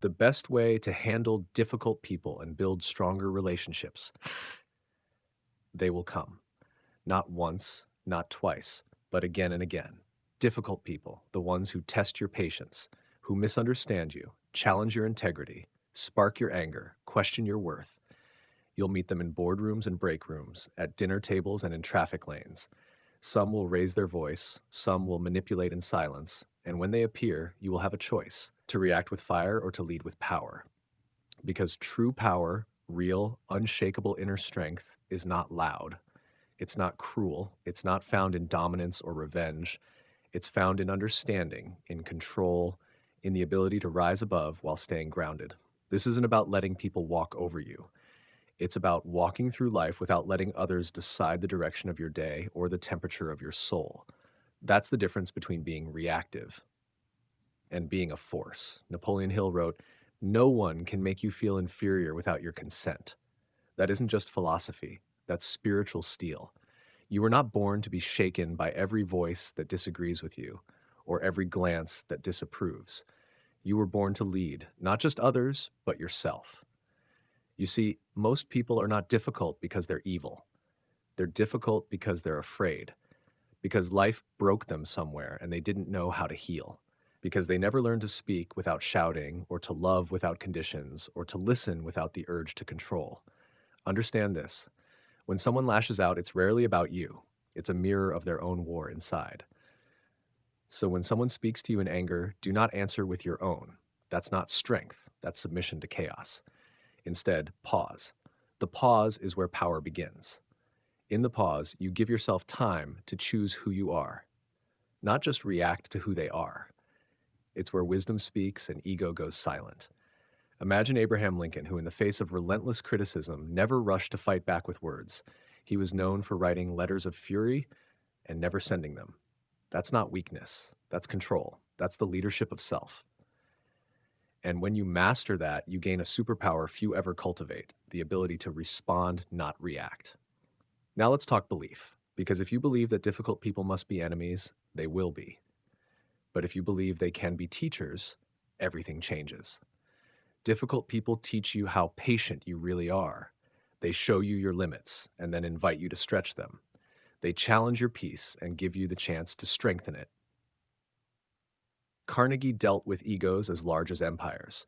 The best way to handle difficult people and build stronger relationships, they will come. Not once, not twice, but again and again. Difficult people, the ones who test your patience, who misunderstand you, challenge your integrity, spark your anger, question your worth. You'll meet them in boardrooms and break rooms, at dinner tables and in traffic lanes. Some will raise their voice, some will manipulate in silence, and when they appear, you will have a choice to react with fire or to lead with power. Because true power, real, unshakable inner strength, is not loud. It's not cruel. It's not found in dominance or revenge. It's found in understanding, in control, in the ability to rise above while staying grounded. This isn't about letting people walk over you. It's about walking through life without letting others decide the direction of your day or the temperature of your soul. That's the difference between being reactive and being a force. Napoleon Hill wrote, "No one can make you feel inferior without your consent." That isn't just philosophy, that's spiritual steel. You were not born to be shaken by every voice that disagrees with you or every glance that disapproves. You were born to lead, not just others, but yourself. You see, most people are not difficult because they're evil. They're difficult because they're afraid, because life broke them somewhere and they didn't know how to heal, because they never learned to speak without shouting, or to love without conditions, or to listen without the urge to control. Understand this. When someone lashes out, it's rarely about you. It's a mirror of their own war inside. So when someone speaks to you in anger, do not answer with your own. That's not strength. That's submission to chaos. Instead, pause. The pause is where power begins. In the pause, you give yourself time to choose who you are, not just react to who they are. It's where wisdom speaks and ego goes silent. Imagine Abraham Lincoln, who, in the face of relentless criticism, never rushed to fight back with words. He was known for writing letters of fury and never sending them. That's not weakness. That's control. That's the leadership of self. And when you master that, you gain a superpower few ever cultivate, the ability to respond, not react. Now let's talk belief, because if you believe that difficult people must be enemies, they will be. But if you believe they can be teachers, everything changes. Difficult people teach you how patient you really are. They show you your limits and then invite you to stretch them. They challenge your peace and give you the chance to strengthen it. Carnegie dealt with egos as large as empires,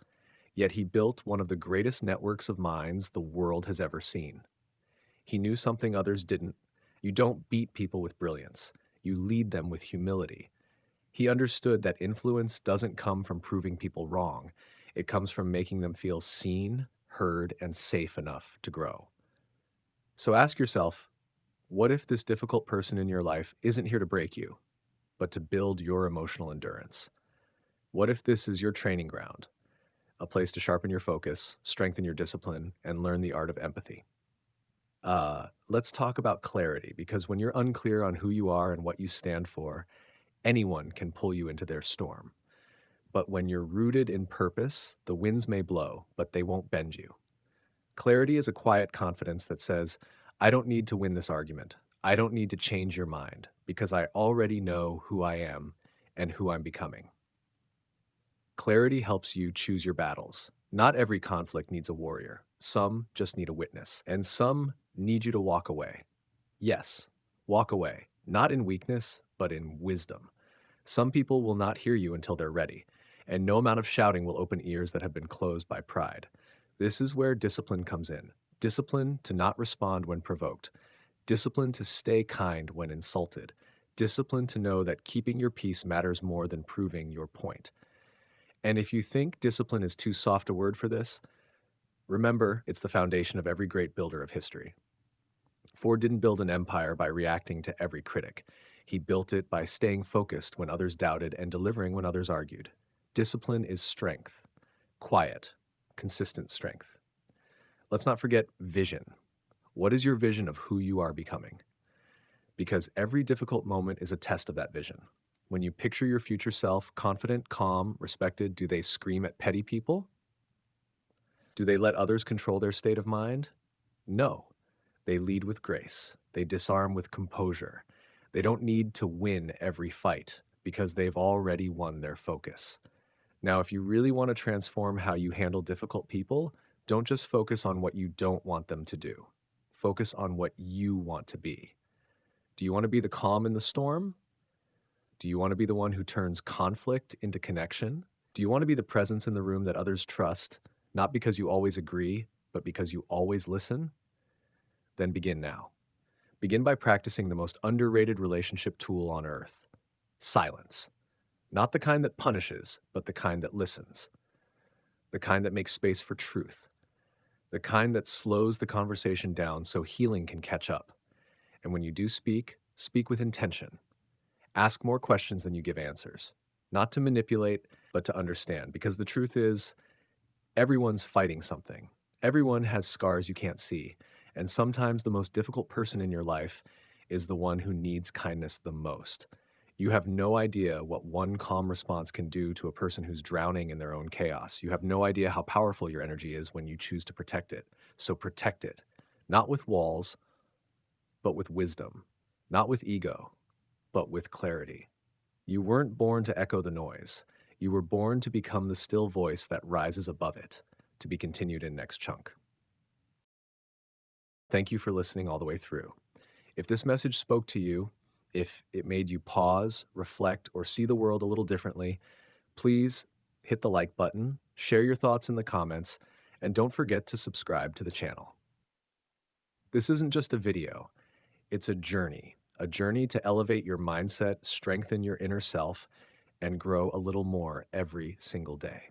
yet he built one of the greatest networks of minds the world has ever seen. He knew something others didn't. You don't beat people with brilliance. You lead them with humility. He understood that influence doesn't come from proving people wrong. It comes from making them feel seen, heard, and safe enough to grow. So ask yourself, what if this difficult person in your life isn't here to break you, but to build your emotional endurance? What if this is your training ground, a place to sharpen your focus, strengthen your discipline, and learn the art of empathy? Let's talk about clarity, because when you're unclear on who you are and what you stand for, anyone can pull you into their storm. But when you're rooted in purpose, the winds may blow, but they won't bend you. Clarity is a quiet confidence that says, I don't need to win this argument. I don't need to change your mind, because I already know who I am and who I'm becoming. Clarity helps you choose your battles. Not every conflict needs a warrior. Some just need a witness, and some need you to walk away. Yes, walk away, not in weakness, but in wisdom. Some people will not hear you until they're ready, and no amount of shouting will open ears that have been closed by pride. This is where discipline comes in. Discipline to not respond when provoked. Discipline to stay kind when insulted. Discipline to know that keeping your peace matters more than proving your point. And if you think discipline is too soft a word for this, remember it's the foundation of every great builder of history. Ford didn't build an empire by reacting to every critic. He built it by staying focused when others doubted and delivering when others argued. Discipline is strength, quiet, consistent strength. Let's not forget vision. What is your vision of who you are becoming? Because every difficult moment is a test of that vision. When you picture your future self, confident, calm, respected, do they scream at petty people? Do they let others control their state of mind? No. They lead with grace. They disarm with composure. They don't need to win every fight because they've already won their focus. Now, if you really want to transform how you handle difficult people, don't just focus on what you don't want them to do. Focus on what you want to be. Do you want to be the calm in the storm? Do you want to be the one who turns conflict into connection? Do you want to be the presence in the room that others trust, not because you always agree, but because you always listen? Then begin now. Begin by practicing the most underrated relationship tool on earth: silence. Not the kind that punishes, but the kind that listens. The kind that makes space for truth. The kind that slows the conversation down so healing can catch up. And when you do speak, speak with intention. Ask more questions than you give answers. Not to manipulate, but to understand. Because the truth is, everyone's fighting something. Everyone has scars you can't see. And sometimes the most difficult person in your life is the one who needs kindness the most. You have no idea what one calm response can do to a person who's drowning in their own chaos. You have no idea how powerful your energy is when you choose to protect it. So protect it, not with walls, but with wisdom, not with ego, but with clarity. You weren't born to echo the noise. You were born to become the still voice that rises above it. To be continued in next chunk. Thank you for listening all the way through. If this message spoke to you, if it made you pause, reflect, or see the world a little differently, please hit the like button, share your thoughts in the comments, and don't forget to subscribe to the channel. This isn't just a video, it's a journey to elevate your mindset, strengthen your inner self, and grow a little more every single day.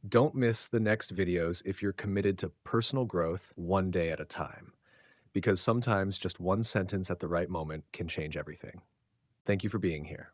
Don't miss the next videos if you're committed to personal growth one day at a time, because sometimes just one sentence at the right moment can change everything. Thank you for being here.